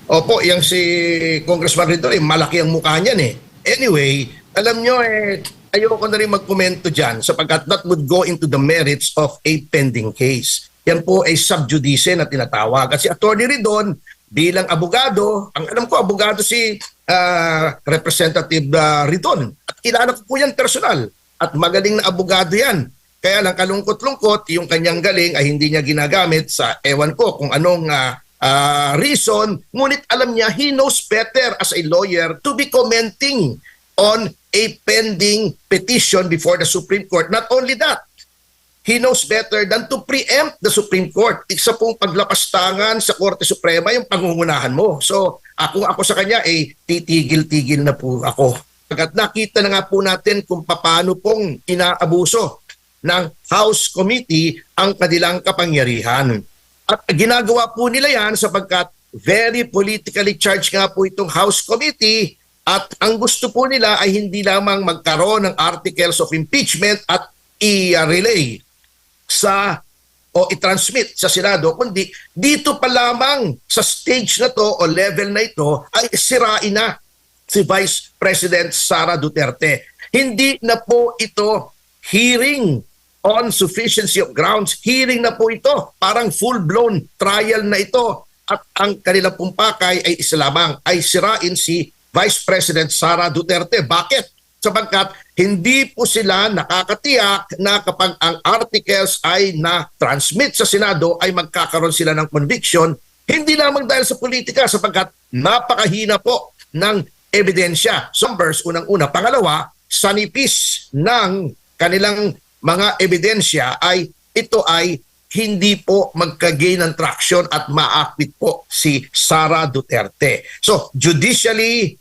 Opo, yung si Congressman Ridol, malaki ang mukha niyan eh. Anyway, alam nyo ayoko na rin magkomento dyan sapagkat that would go into the merits of a pending case. Yan po ay sub judice na tinatawag. At si Atty. Ridon, bilang abogado, ang alam ko abogado si Representative Ridon. At kilala ko po yan personal. At magaling na abogado yan. Kaya lang kalungkot-lungkot, yung kanyang galing ay hindi niya ginagamit sa ewan ko kung anong reason, ngunit alam niya, he knows better as a lawyer to be commenting on a pending petition before the Supreme Court. Not only that, he knows better than to preempt the Supreme Court. Isa pong paglapastangan sa Korte Suprema yung pangungunahan mo. So, ako sa kanya, titigil-tigil na po ako. Pagkat nakita na nga po natin kung paano pong inaabuso ng House Committee ang kanilang kapangyarihan. At ginagawa po nila yan sapagkat very politically charged nga po itong House Committee at ang gusto po nila ay hindi lamang magkaroon ng articles of impeachment at i-relay o i-transmit sa Senado, kundi dito pa lamang sa stage na to o level na ito ay sirain na si Vice President Sara Duterte. Hindi na po ito hearing on sufficiency of grounds. Hearing na po ito. Parang full-blown trial na ito. At ang kanilang pumpakay ay isa lamang, ay sirain si Vice President Sara Duterte. Bakit? Sapagkat hindi po sila nakakatiyak na kapag ang articles ay na-transmit sa Senado ay magkakaroon sila ng conviction, hindi lamang dahil sa politika sapagkat napakahina po ng ebidensya. Numbers, unang-una. Pangalawa, sa nipis ng kanilang mga ebidensya ay ito ay hindi po magka-gain ng traction at ma-acquit po si Sara Duterte. So, judicially,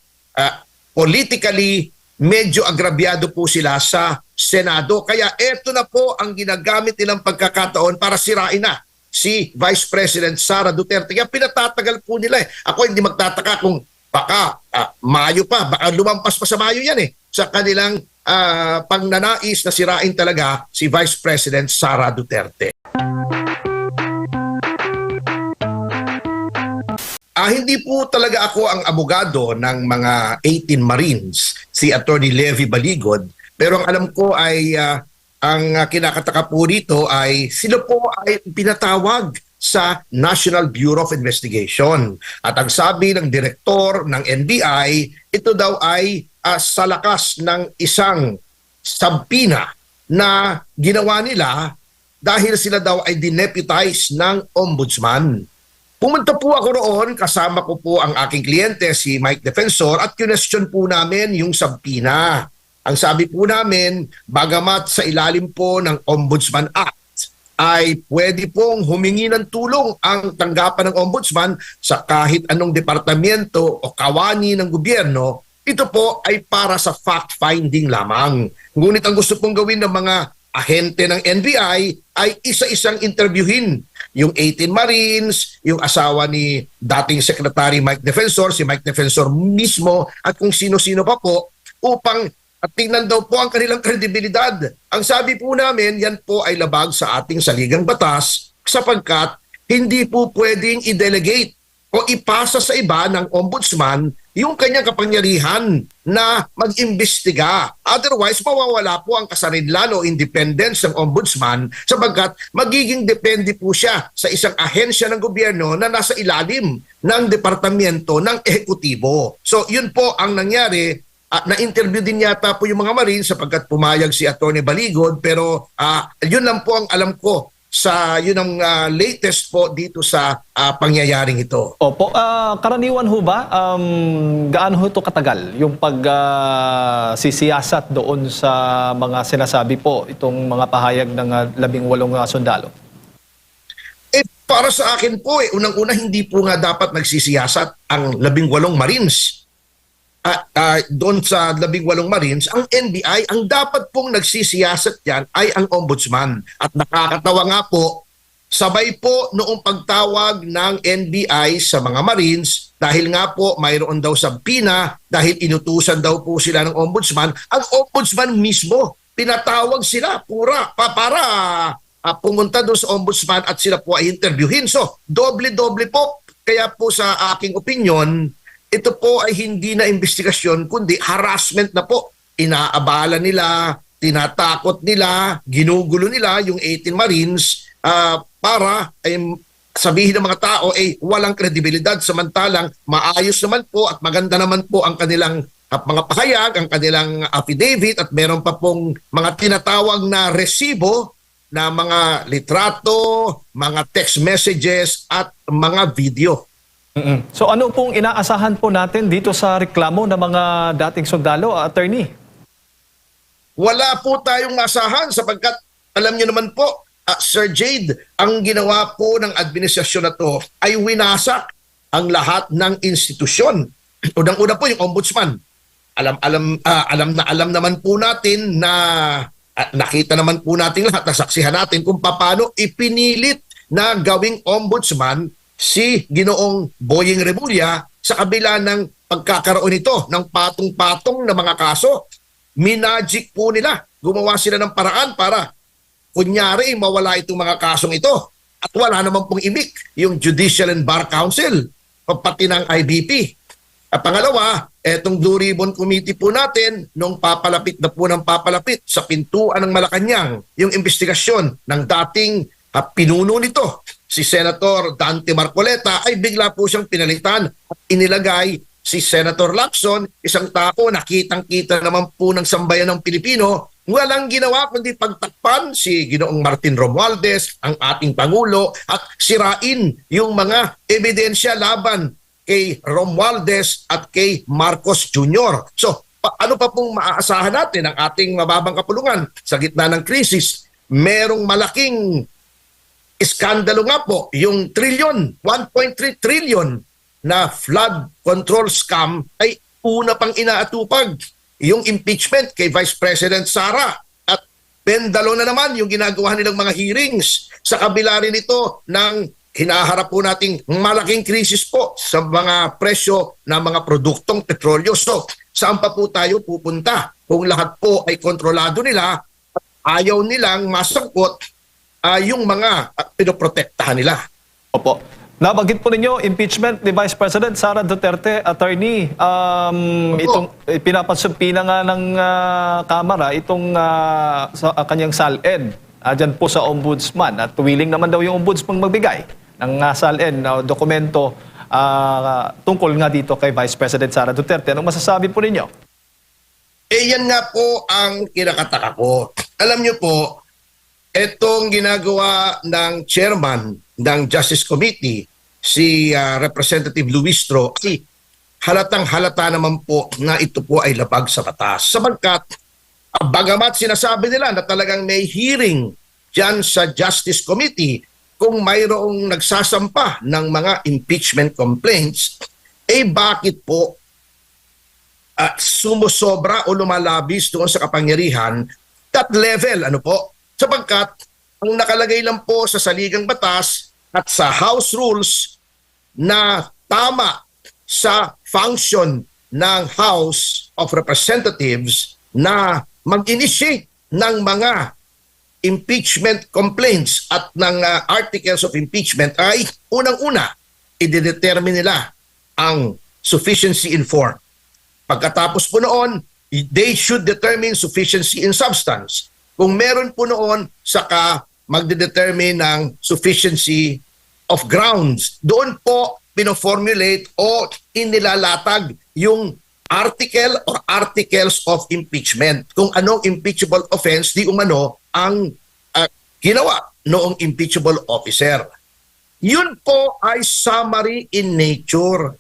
politically, medyo agrabyado po sila sa Senado. Kaya ito na po ang ginagamit nilang pagkakataon para sirain na si Vice President Sara Duterte. Kaya pinatatagal po nila eh. Ako hindi magtataka kung baka Mayo pa, baka lumampas pa sa Mayo yan eh. Sa kanilang pangnanais na sirain talaga si Vice President Sara Duterte. Hindi po talaga ako ang abogado ng mga 18 Marines, si Attorney Levy Baligod, pero ang alam ko ay ang kinakataka po rito ay sila po ay pinatawag sa National Bureau of Investigation. At ang sabi ng direktor ng NBI, ito daw ay sa lakas ng isang subpoena na ginawa nila dahil sila daw ay dineputize ng ombudsman. Pumunta po ako roon, kasama ko po ang aking kliyente, si Mike Defensor, at question po namin yung subpoena. Ang sabi po namin, bagamat sa ilalim po ng Ombudsman Act, ay pwede pong humingi ng tulong ang tanggapan ng ombudsman sa kahit anong departamento o kawani ng gobyerno. Ito po ay para sa fact-finding lamang. Ngunit ang gusto pong gawin ng mga ahente ng NBI ay isa-isang interviewin yung 18 Marines, yung asawa ni dating Secretary Mike Defensor, si Mike Defensor mismo, at kung sino-sino pa po, upang tingnan daw po ang kanilang kredibilidad. Ang sabi po namin, yan po ay labag sa ating saligang batas sapagkat hindi po pwedeng i-delegate o ipasa sa iba ng ombudsman yung kanyang kapangyarihan na mag-imbestiga. Otherwise, mawawala po ang kasarinlan o independence ng ombudsman sapagkat magiging depende po siya sa isang ahensya ng gobyerno na nasa ilalim ng departamento ng ehekutibo. So, yun po ang nangyari. Na-interview din yata po yung mga Marines sapagkat pumayag si Atty. Baligod, pero yun lang po ang alam ko sa yun ang latest po dito sa pangyayaring ito. Opo, karaniwan ho ba, gaano ho ito katagal yung pagsisiyasat doon sa mga sinasabi po, itong mga pahayag ng 18 sundalo? Para sa akin po, unang-una hindi po nga dapat nagsisiyasat ang 18 Marines. Doon sa 18 Marines, ang NBI, ang dapat pong nagsisiyasat yan ay ang ombudsman. At nakakatawa nga po, sabay po noong pagtawag ng NBI sa mga Marines, dahil nga po mayroon daw subpoena, dahil inutusan daw po sila ng ombudsman, ang ombudsman mismo, pinatawag sila para pumunta doon sa ombudsman at sila po ay interviewin. So, doble-doble po Kaya po sa aking opinion, ito po ay hindi na investigasyon kundi harassment na po. Inaabala nila, tinatakot nila, ginugulo nila yung 18 Marines para sabihin ng mga tao ay walang kredibilidad, samantalang maayos naman po at maganda naman po ang kanilang mga pahayag, ang kanilang affidavit, at meron pa pong mga tinatawag na resibo na mga litrato, mga text messages at mga video. So ano pong inaasahan po natin dito sa reklamo ng mga dating sundalo, attorney? Wala po tayong masahan sapagkat alam niyo naman po, Sir Jade, ang ginawa po ng administrasyon na to ay winasak ang lahat ng institusyon. Unang-una po yung ombudsman. Alam naman po natin na nakita naman po natin lahat, nasaksihan natin kung paano ipinilit na gawing ombudsman si Ginoong Boying Remulla sa kabila ng pagkakaroon nito ng patong-patong na mga kaso. Minagic po nila. Gumawa sila ng paraan para kunyari mawala itong mga kasong ito. At wala naman pong imik yung Judicial and Bar Council pati ng IBP. At pangalawa, etong Blue Ribbon Committee po natin, nung papalapit na po ng papalapit sa pintuan ng Malacanang, yung investigasyon ng dating pinuno nito, si Senator Dante Marcoleta, ay bigla po siyang pinalitan at inilagay si Senator Lacson, isang tao na kitang-kita naman po ng sambayan ng Pilipino, walang ginawa kundi pagtakpan si Ginoong Martin Romualdez, ang ating Pangulo, at sirain yung mga ebidensya laban kay Romualdez at kay Marcos Jr. So, ano pa pong maaasahan natin ang ating mababang kapulungan sa gitna ng krisis? Merong malaking iskandalo nga po, yung 1.3 trillion na flood control scam ay una pang inaatupag. Yung impeachment kay Vice President Sara, at pendalo na naman yung ginagawa nilang mga hearings sa kabila rin ito ng hinaharap po nating malaking krisis po sa mga presyo ng mga produktong petrolyo. So, saan pa po tayo pupunta kung lahat po ay kontrolado nila at ayaw nilang masangkot yung mga pinoprotektahan nila? Opo. Nabanggit po ninyo, impeachment ni Vice President Sara Duterte, attorney. Itong pinapasumpi na nga ng Kamara itong sa kanyang SALN dyan po sa Ombudsman. At willing naman daw yung Ombudsman magbigay ng SALN na dokumento tungkol nga dito kay Vice President Sara Duterte. Anong masasabi po ninyo? Yan nga po ang kinakataka ko. Alam niyo po, itong ginagawa ng chairman ng Justice Committee, si Representative Luistro, halatang halata naman po na ito po ay labag sa batas. Sabagkat, bagamat sinasabi nila na talagang may hearing dyan sa Justice Committee kung mayroong nagsasampa ng mga impeachment complaints, bakit po sumusobra o lumalabis doon sa kapangyarihan that level? Ano po? Sapagkat ang nakalagay lang po sa saligang batas at sa House Rules na tama sa function ng House of Representatives na mag-initiate ng mga impeachment complaints at ng articles of impeachment ay unang-una, i-determine nila ang sufficiency in form. Pagkatapos po noon, they should determine sufficiency in substance. Kung meron po noon, saka magde-determine ng sufficiency of grounds. Doon po pino-formulate o inilalatag yung article or articles of impeachment. Kung anong impeachable offense di umano ang ginawa noong impeachable officer. Yun po ay summary in nature.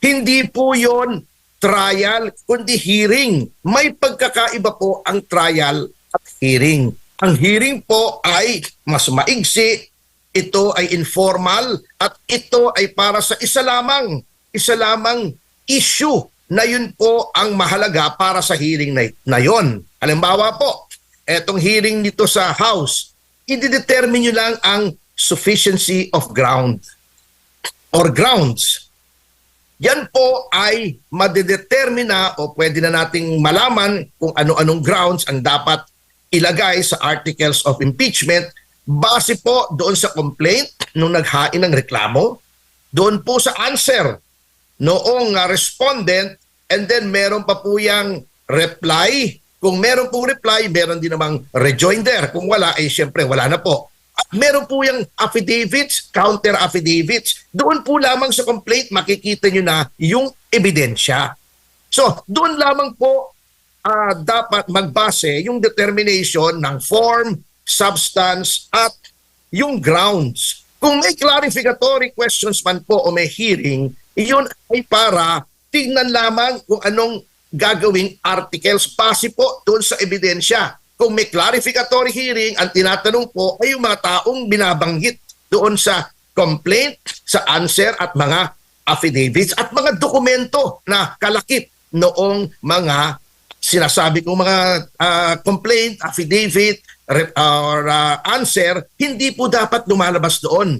Hindi po yon trial, kundi hearing. May pagkakaiba po ang trial at hearing. Ang hearing po ay mas maigsi, ito ay informal, at ito ay para sa isa lamang issue na yun po ang mahalaga para sa hearing na yon. Halimbawa po, etong hearing dito sa House, i-determine nyo lang ang sufficiency of ground or grounds. Yan po ay madedetermina o pwede na nating malaman kung ano-anong grounds ang dapat ilagay sa articles of impeachment base po doon sa complaint nung naghain ng reklamo, doon po sa answer noong respondent, and then meron pa po yung reply. Kung meron pong reply, meron din namang rejoinder. Kung wala, syempre wala na po. At meron po yung affidavits, counter affidavits. Doon po lamang sa complaint, makikita nyo na yung ebidensya. So, doon lamang po dapat magbase yung determination ng form, substance, at yung grounds. Kung may clarificatory questions man po o may hearing, iyon ay para tingnan lamang kung anong gagawing articles base po doon sa ebidensya. Kung may clarificatory hearing, ang tinatanong po ay yung mga taong binabanggit doon sa complaint, sa answer at mga affidavits at mga dokumento na kalakip noong mga sinasabi kong mga complaint, affidavit, or answer, hindi po dapat lumalabas doon.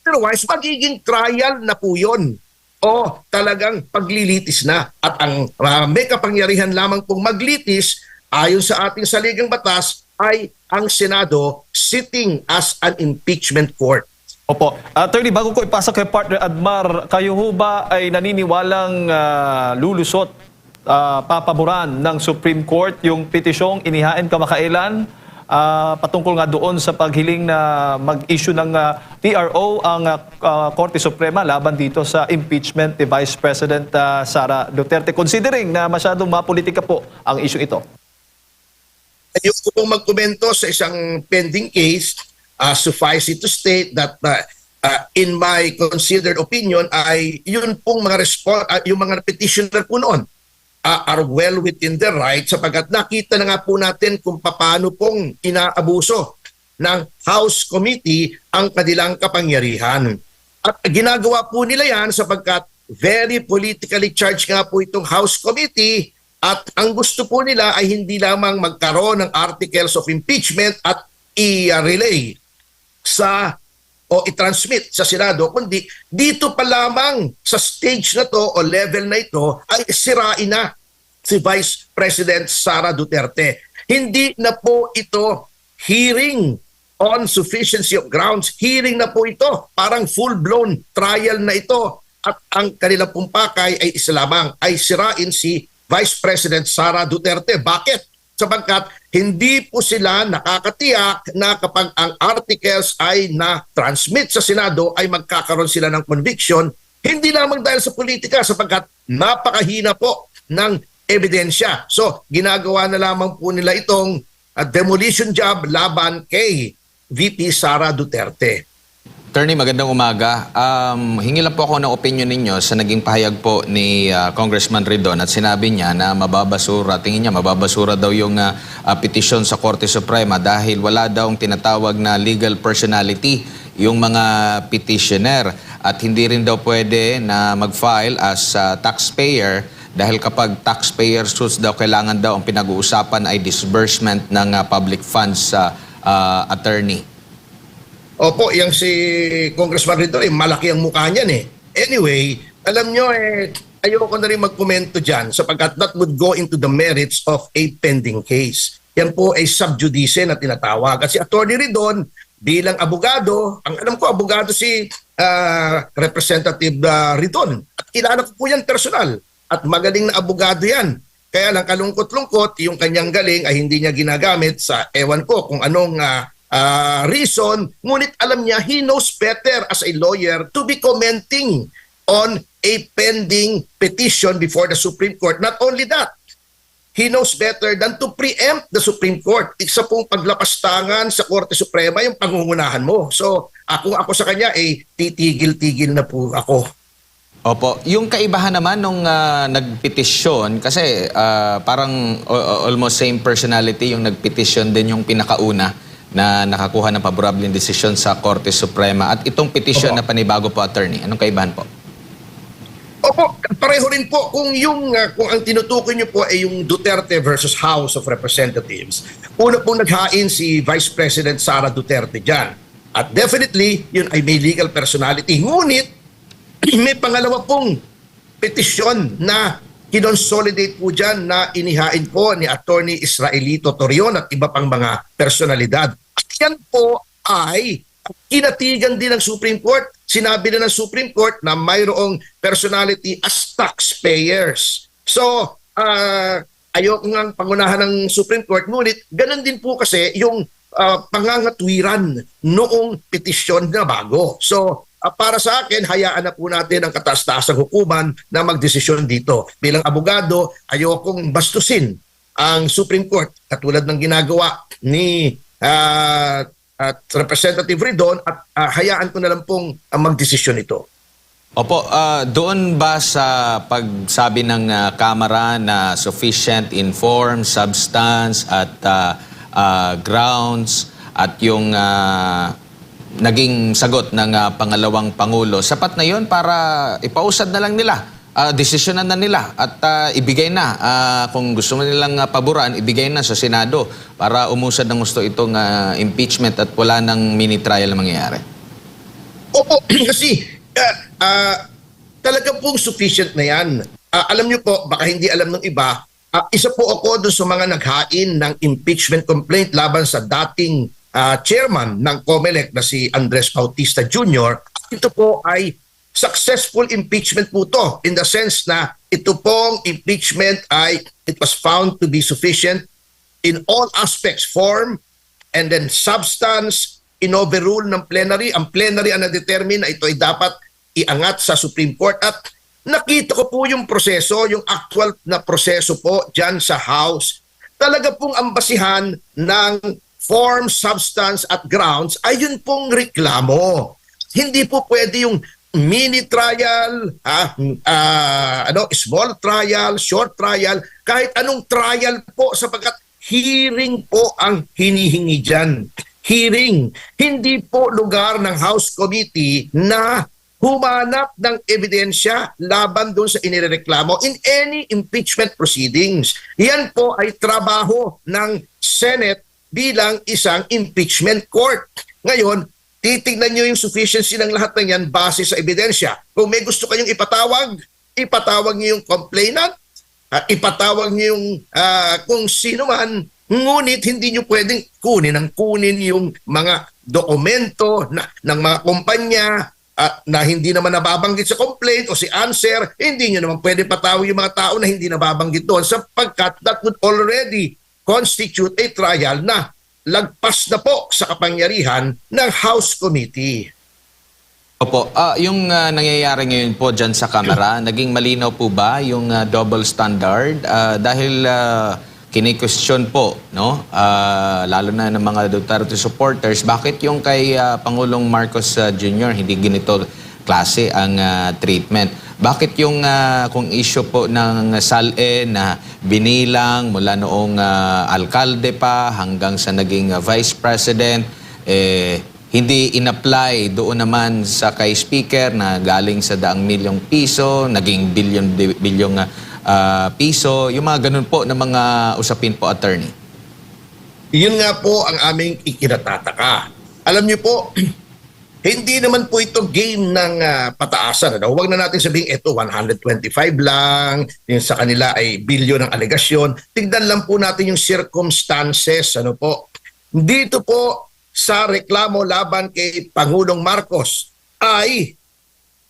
Otherwise, magiging trial na po yun o talagang paglilitis na. At ang may kapangyarihan lamang pong maglitis ayon sa ating saligang batas ay ang Senado sitting as an impeachment court. Opo. Attorney, bago ko ipasok kay partner Admar, kayo ho ba ay naniniwalang lulusot, papaboran ng Supreme Court yung petisyong inihain kamakailan patungkol nga doon sa paghiling na mag-issue ng TRO ang Korte Suprema laban dito sa impeachment ni Vice President Sara Duterte, considering na masyadong mapolitika po ang issue ito? Ayoko pong magkomento sa isang pending case. Suffice it to state that in my considered opinion ay yun pong mga yung mga petitioner po noon are well within their right sapagkat nakita na nga po natin kung paano pong inaabuso ng House Committee ang kanilang kapangyarihan. At ginagawa po nila yan sapagkat very politically charged nga po itong House Committee at ang gusto po nila ay hindi lamang magkaroon ng articles of impeachment at i-relay o i-transmit sa Senado, kundi dito pa lamang sa stage na to o level na ito ay sirain na si Vice President Sara Duterte. Hindi na po ito hearing on sufficiency of grounds. Hearing na po ito. Parang full-blown trial na ito. At ang kanilang pumpakay ay isa lamang, ay sirain si Vice President Sara Duterte. Bakit? Sapagkat hindi po sila nakakatiyak na kapag ang articles ay na-transmit sa Senado ay magkakaroon sila ng conviction, hindi lamang dahil sa politika sapagkat napakahina po ng ebidensya. So, ginagawa na lamang po nila itong demolition job laban kay VP Sara Duterte. Attorney, magandang umaga. Hingi lang po ako ng opinion ninyo sa naging pahayag po ni Congressman Ridon at sinabi niya na mababasura, tingin niya mababasura daw yung petisyon sa Korte Suprema dahil wala daw tinatawag na legal personality yung mga petitioner at hindi rin daw pwede na mag-file as taxpayer dahil kapag taxpayer suits daw, kailangan daw ang pinag-uusapan ay disbursement ng public funds sa attorney. Opo, yung si Congressman Rito, malaki ang mukha niyan eh. Anyway, alam nyo ayoko na rin magkomento dyan sapagkat that would go into the merits of a pending case. Yan po ay sub judice na tinatawag. At si Attorney Ridon, bilang abogado, ang alam ko abogado si Representative Ridon. At kilala ko po yan personal. At magaling na abogado yan. Kaya lang kalungkot-lungkot, yung kanyang galing ay hindi niya ginagamit sa ewan ko kung anong reason. Ngunit alam niya, he knows better as a lawyer to be commenting on a pending petition before the Supreme Court. Not only that, he knows better than to preempt the Supreme Court. Isa pong paglapastangan sa Korte Suprema yung pangungunahan mo. So, kung ako sa kanya, titigil-tigil na po ako. Opo. Yung kaibahan naman nung nagpetisyon, kasi parang almost same personality yung nagpetisyon din yung pinakauna na nakakuha ng paborableng desisyon sa Korte Suprema. At itong petisyon na panibago po, attorney, anong kaibahan po? Opo, pareho rin po kung kung ang tinutukoy niyo po ay yung Duterte versus House of Representatives. Una pong naghain si Vice President Sara Duterte dyan. At definitely, yun ay may legal personality. Ngunit, may pangalawa pong petisyon na kinonsolidate po dyan na inihain po ni Attorney Israelito Torion at iba pang mga personalidad. At yan po ay kinatigan din ng Supreme Court. sinabi na ng Supreme Court na mayroong personality as taxpayers. So, ayoko nga pangunahan ng Supreme Court, ngunit ganun din po kasi yung pangangatwiran noong petisyon na bago. So, para sa akin, hayaan na po natin ang kataas-taasang hukuman na magdesisyon dito. Bilang abogado, ayokong bastusin ang Supreme Court katulad ng ginagawa ni Representative Ridon at hayaan ko na lang pong magdesisyon ito. Opo, doon ba sa pagsabi ng Kamara na sufficient in form, substance at grounds at yung naging sagot ng pangalawang Pangulo, sapat na yon para ipausad na lang nila, desisyonan na nila at ibigay na, kung gusto mo nilang paboran, ibigay na sa Senado para umusad ng gusto itong impeachment at wala ng mini trial na mangyayari? Opo, kasi talaga pong sufficient na yan. Alam niyo po, baka hindi alam ng iba, isa po ako doon sa mga naghain ng impeachment complaint laban sa dating chairman ng COMELEC na si Andres Bautista Jr. Ito po ay successful impeachment po to in the sense na ito pong impeachment ay it was found to be sufficient in all aspects, form and then substance, in-overrule ng plenary. Ang plenary ang na-determine na ito ay dapat iangat sa Supreme Court at nakita ko po yung proseso, yung actual na proseso po dyan sa House. Talaga pong ang basihan ng form, substance at grounds ay yun pong reklamo. Hindi po pwede yung mini trial, small trial, short trial, kahit anong trial po sapagkat hearing po ang hinihingi dyan. Hearing, hindi po lugar ng House Committee na humanap ng ebidensya laban doon sa inireklamo in any impeachment proceedings. Yan po ay trabaho ng Senate bilang isang impeachment court. Ngayon, titignan nyo yung sufficiency ng lahat ng yan base sa ebidensya. Kung may gusto kayong ipatawag nyo yung complainant, ipatawag nyo yung kung sino man, ngunit hindi nyo pwedeng kunin yung mga dokumento ng mga kumpanya na hindi naman nababanggit sa complaint o si answer, hindi nyo naman pwede patawag yung mga tao na hindi nababanggit doon sapagkat that would already constitute a trial na lagpas na po sa kapangyarihan ng House Committee. Opo, yung nangyayari ngayon po dyan sa Kamara, naging malinaw po ba yung double standard? Dahil kini-question po, no? Lalo na ng mga Duterte supporters, bakit yung kay Pangulong Marcos Jr. hindi ganito klase ang treatment? Bakit yung kung issue po ng SALE na binilang mula noong alkalde pa hanggang sa naging vice president, hindi in-apply doon naman sa kay speaker na galing sa daang milyong piso, naging bilyong piso, yung mga ganun po na mga usapin po, attorney? Yun nga po ang aming ikinatataka. Alam niyo po, hindi naman po ito game ng pataasan. Huwag na natin sabihin, ito 125 lang, yung sa kanila ay bilyon ng alegasyon. Tignan lang po natin yung circumstances. Ano po? Dito po sa reklamo laban kay Pangulong Marcos ay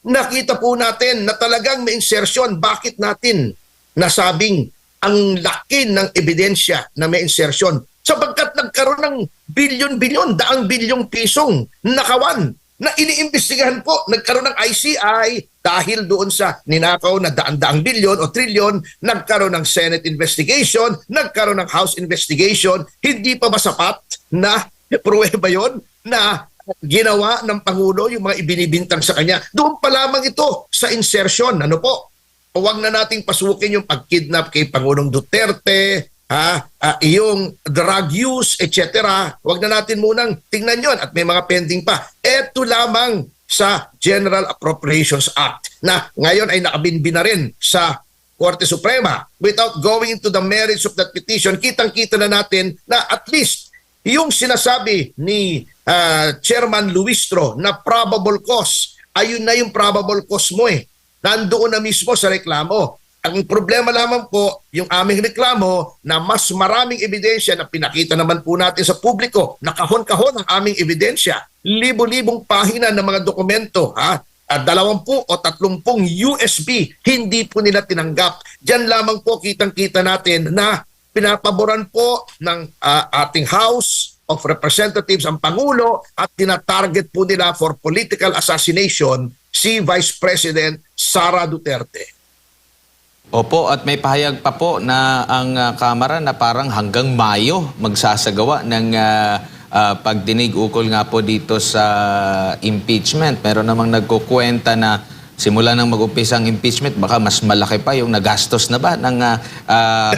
nakita po natin na talagang may insertion. Bakit natin nasabing ang laki ng ebidensya na may insertion? Sapagkat nagkaroon ng bilyon-bilyon, daang bilyong pisong nakawan na iniimbestigahan po. Nagkaroon ng ICI dahil doon sa ninakaw na daan-daang bilyon o trilyon, nagkaroon ng Senate investigation, nagkaroon ng House investigation. Hindi pa ba sapat na pruweba yon na ginawa ng Pangulo yung mga ibinibintang sa kanya? Doon pa lamang ito sa insertion. Ano po? Huwag na nating pasukin yung pag-kidnap kay Pangulong Duterte, yung drug use, etc. Huwag na natin munang tingnan yon at may mga pending pa. Ito lamang sa General Appropriations Act na ngayon ay nakabinbin na rin sa Korte Suprema. Without going into the merits of that petition, kitang-kita na natin na at least yung sinasabi ni Chairman Luistro na probable cause, ayun na yung probable cause mo eh. Nandoon na mismo sa reklamo. Ang problema lamang po, yung aming reklamo na mas maraming ebidensya na pinakita naman po natin sa publiko, nakahon-kahon ang aming ebidensya, libo-libong pahina ng mga dokumento, at 20 o 30 USB, hindi po nila tinanggap. Diyan lamang po kitang-kita natin na pinapaboran po ng ating House of Representatives ang Pangulo at tinatarget po nila for political assassination si Vice President Sara Duterte. Opo, at may pahayag pa po na ang Kamara na parang hanggang Mayo magsasagawa ng pagdinig ukol nga po dito sa impeachment. Meron namang nagkukwenta na simula nang mag-umpisa ang impeachment, baka mas malaki pa yung nagastos na ba ng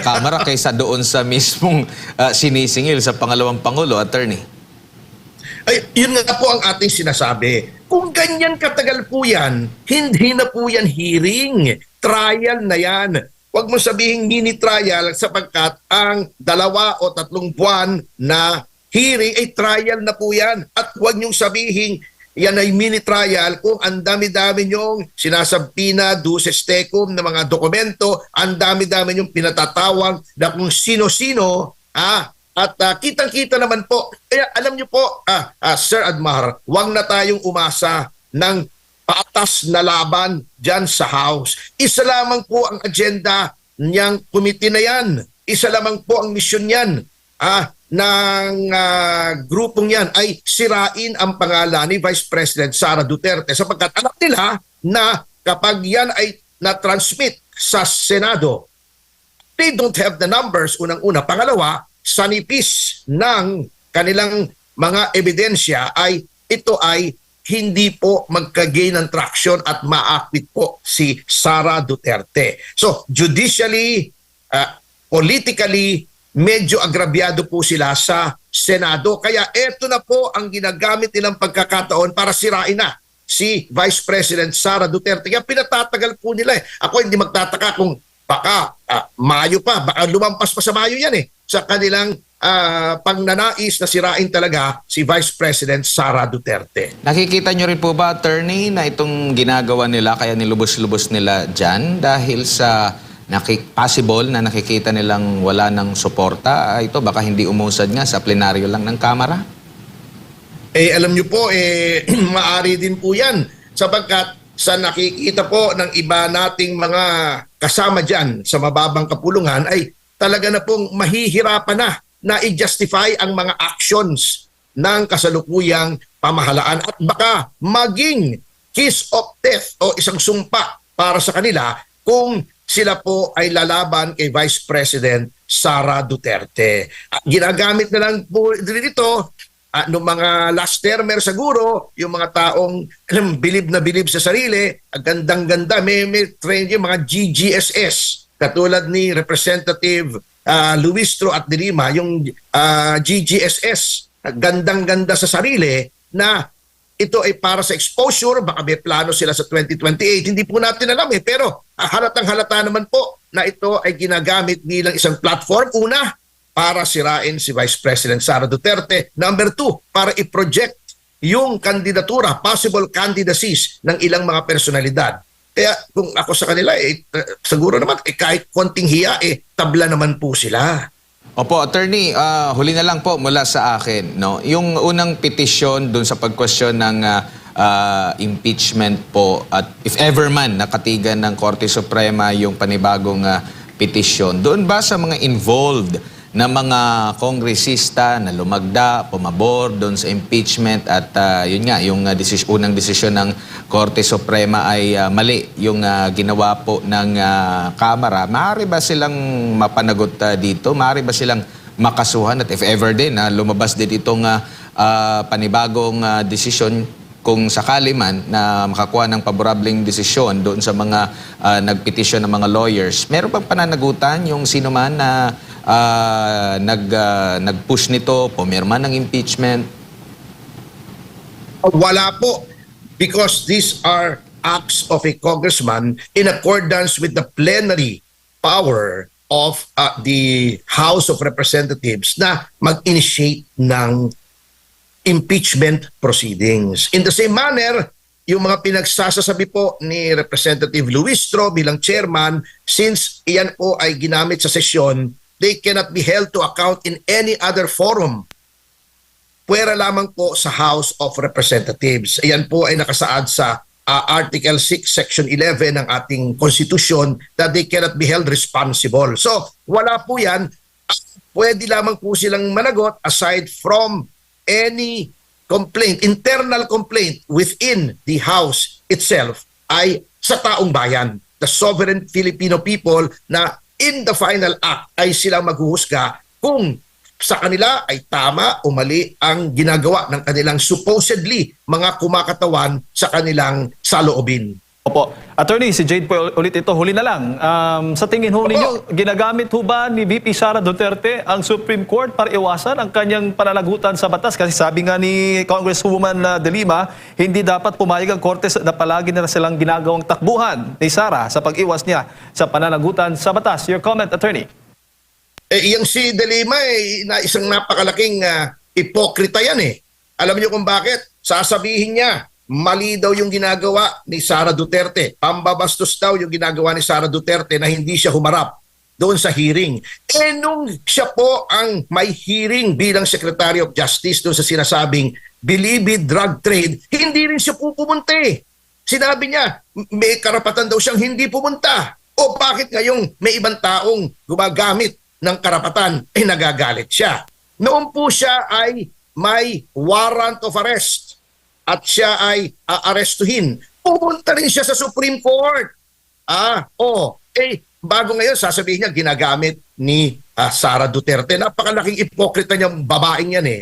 Kamara kaysa doon sa mismong sinisingil sa pangalawang Pangulo, Attorney. Ay, yun nga po ang ating sinasabi. Kung ganyan katagal po yan, hindi na po yan hearing. Trial na yan. Huwag mo sabihing mini trial sapagkat ang 2 o 3 buwan na hearing ay trial na po yan. At huwag niyong sabihin yan ay mini trial kung ang dami-dami niyong sinasabpina, duces tecum ng mga dokumento, ang dami-dami niyong pinatatawag na kung sino-sino, at kitang-kita naman po. Kaya alam niyo po, Sir Admar, huwag na tayong umasa ng paatas na laban dyan sa House. Isa lamang po ang agenda niyang committee na yan. Isa lamang po ang mission niyan ng grupong yan ay sirain ang pangalan ni Vice President Sara Duterte sapagkat alam nila na kapag yan ay na-transmit sa Senado, they don't have the numbers, unang-una. Pangalawa, sa nipis ng kanilang mga ebidensya ay ito ay hindi po magka-gain ng traction at ma-acquit po si Sara Duterte. So, judicially, politically, medyo agrabyado po sila sa Senado. Kaya eto na po ang ginagamit nilang pagkakataon para sirain na si Vice President Sara Duterte. Kaya pinatatagal po nila. Ako hindi magtataka kung baka Mayo pa, baka lumampas pa sa Mayo yan sa kanilang pangnanais na sirain talaga si Vice President Sara Duterte. Nakikita nyo rin po ba, Attorney, na itong ginagawa nila, kaya nilubos-lubos nila dyan dahil sa possible na nakikita nilang wala ng suporta? Ito baka hindi umusad nga sa plenaryo lang ng Kamara? Alam nyo po, maari din po yan sapagkat sa nakikita po ng iba nating mga kasama dyan sa mababang kapulungan ay talaga na pong mahihirapan na i-justify ang mga actions ng kasalukuyang pamahalaan at baka maging kiss of death o isang sumpa para sa kanila kung sila po ay lalaban kay Vice President Sara Duterte. Ginagamit na lang po dito noong mga last termer siguro, yung mga taong bilib na bilib sa sarili, ang gandang-ganda, may train yung mga GGSS, katulad ni Representative Luistro at Dilima, yung GGSS, gandang-ganda sa sarili na ito ay para sa exposure, baka may plano sila sa 2028. Hindi po natin alam pero halatang halata naman po na ito ay ginagamit bilang isang platform. Una, para sirain si Vice President Sara Duterte. Number 2, para i-project yung kandidatura, possible candidacies ng ilang mga personalidad. Kaya kung ako sa kanila, siguro naman kahit konting hiya, tabla naman po sila. Opo, Attorney, huli na lang po mula sa akin. No? Yung unang petisyon dun sa pagkwestiyon ng impeachment po at if ever man nakatigan ng Korte Suprema yung panibagong petisyon, doon ba sa mga involved na mga kongresista na lumagda, pumabor doon sa impeachment at yun nga, yung unang desisyon ng Korte Suprema ay mali yung ginawa po ng Kamara, maaari ba silang mapanagot dito? Maaari ba silang makasuhan at if ever din lumabas din itong panibagong desisyon kung sakali man na makakuha ng paborableng desisyon doon sa mga nagpetisyon ng mga lawyers, meron bang pananagutan yung sino man na nag-push nito, pumirma ng impeachment? Wala po, because these are acts of a congressman in accordance with the plenary power of the House of Representatives na mag-initiate ng impeachment proceedings. In the same manner, yung mga pinagsasasabi po ni Representative Luistro bilang chairman, since iyan po ay ginamit sa sesyon, they cannot be held to account in any other forum. Puwera lamang po sa House of Representatives. Iyan po ay nakasaad sa Article 6, Section 11 ng ating konstitusyon, that they cannot be held responsible. So, wala po yan. Pwede lamang po silang managot aside from any complaint, internal complaint within the House itself ay sa taong bayan, the sovereign Filipino people, na in the final act ay sila maghuhusga kung sa kanila ay tama o mali ang ginagawa ng kanilang supposedly mga kumakatawan sa kanilang saloobin. Opo. Attorney, si Jade po ulit ito. Huli na lang. Sa tingin ho ninyo, ginagamit ho ba ni VP Sara Duterte ang Supreme Court para iwasan ang kanyang pananagutan sa batas? Kasi sabi nga ni Congresswoman De Lima, hindi dapat pumayag ang Korte na palagi na silang ginagawang takbuhan ni Sara sa pag-iwas niya sa pananagutan sa batas. Your comment, Attorney? Yung si De Lima isang napakalaking hipokrita yan eh. Alam niyo kung bakit? Sasabihin niya, mali daw yung ginagawa ni Sara Duterte. Pambabastos daw yung ginagawa ni Sara Duterte na hindi siya humarap doon sa hearing. Nung siya po ang may hearing bilang Secretary of Justice doon sa sinasabing Bilibid drug trade, hindi rin siya pupunta eh. Sinabi niya, may karapatan daw siyang hindi pumunta. O bakit ngayong may ibang taong gumagamit ng karapatan ay nagagalit siya? Noon po siya ay may warrant of arrest at siya ay aarestuhin, pupunta rin siya sa Supreme Court. Bago ngayon, sasabihin niya, ginagamit ni Sara Duterte. Napakalaking ipokrita niyang babaeng yan eh.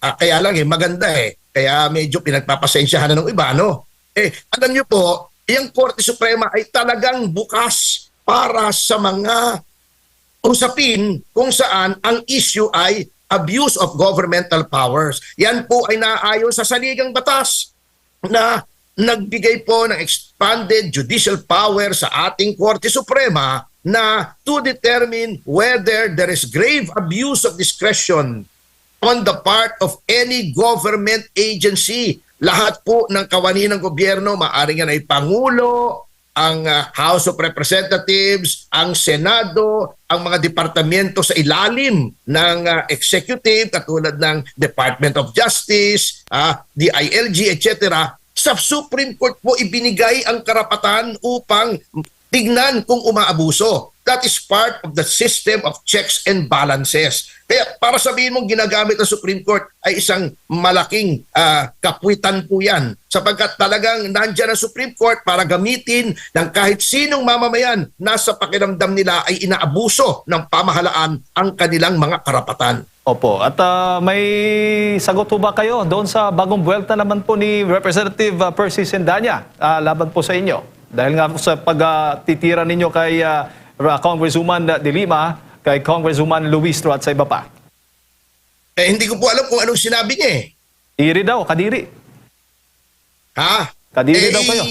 Kaya lang maganda eh. Kaya medyo pinagpapasensyahan na ng iba. Alam niyo po, yung Korte Suprema ay talagang bukas para sa mga usapin kung saan ang issue ay abuse of governmental powers. Yan po ay naaayon sa saligang batas na nagbigay po ng expanded judicial power sa ating Korte Suprema na to determine whether there is grave abuse of discretion on the part of any government agency. Lahat po ng kawani ng gobyerno, maaaring yan ay Pangulo, ang House of Representatives, ang Senado, ang mga departamento sa ilalim ng executive katulad ng Department of Justice, DILG, etc. Sa Supreme Court po ibinigay ang karapatan upang tignan kung umaabuso. That is part of the system of checks and balances. Kaya para sabihin mong ginagamit ng Supreme Court ay isang malaking kapwitan po yan. Sapagkat talagang nandyan ang Supreme Court para gamitin ng kahit sinong mamamayan na sa pakiramdam nila ay inaabuso ng pamahalaan ang kanilang mga karapatan. Opo. At may sagot po ba kayo doon sa bagong buwelta naman po ni Representative Percy Sendanya laban po sa inyo? Dahil nga po sa pagtitira ninyo kay Congresswoman De Lima, kay Congresswoman Luistro at sa iba pa. Hindi ko po alam kung anong sinabi niya eh. Iri daw, kadiri. Kadiri daw kayo.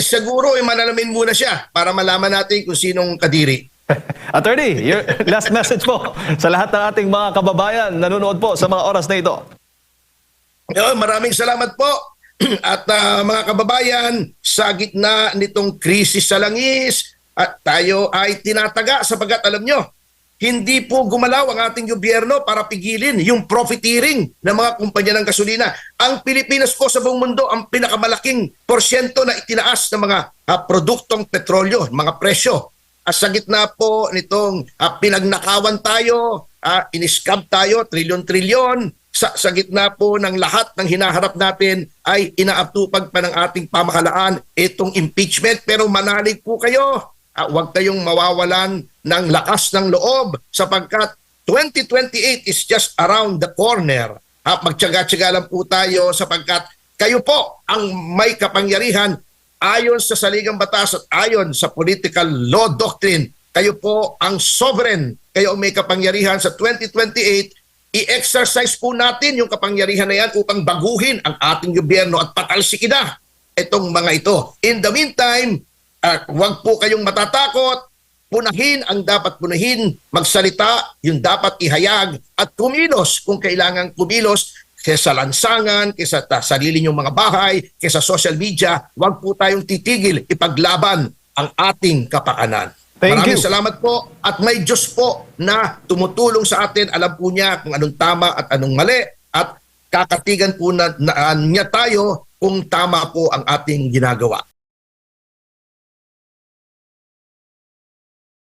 Siguro manalamin muna siya para malaman natin kung sinong kadiri. Attorney, your last message po sa lahat ng ating mga kababayan nanonood po sa mga oras na ito. Maraming salamat po. At mga kababayan, sa gitna nitong krisis sa langis, at tayo ay tinataga sapagkat alam nyo, hindi po gumalaw ang ating gobyerno para pigilin yung profiteering ng mga kumpanya ng gasolina. Ang Pilipinas po sa buong mundo ang pinakamalaking porsyento na itinaas ng mga produktong petrolyo, mga presyo. Sa gitna po nitong pinagnakawan tayo, iniskab tayo, trilyon-trilyon, sa gitna po ng lahat ng hinaharap natin ay inaatupag pa ng ating pamahalaan itong impeachment. Pero manalig po kayo, huwag kayong mawawalan ng lakas ng loob sapagkat 2028 is just around the corner. Magtyaga-tyaga lang po tayo sapagkat kayo po ang may kapangyarihan ayon sa saligang batas at ayon sa political law doctrine. Kayo po ang sovereign, kayo ang may kapangyarihan sa 2028. I-exercise po natin yung kapangyarihan na yan upang baguhin ang ating gobyerno at patalsikin na itong mga ito. In the meantime, huwag po kayong matatakot, punahin ang dapat punahin, magsalita yung dapat ihayag at kumilos kung kailangan kumilos kesa lansangan, kesa sarili nyong mga bahay, kesa social media, huwag po tayong titigil ipaglaban ang ating kapakanan. Thank Maraming you. salamat po at may Diyos po na tumutulong sa atin. Alam po niya kung anong tama at anong mali at kakatigan po niya tayo kung tama po ang ating ginagawa.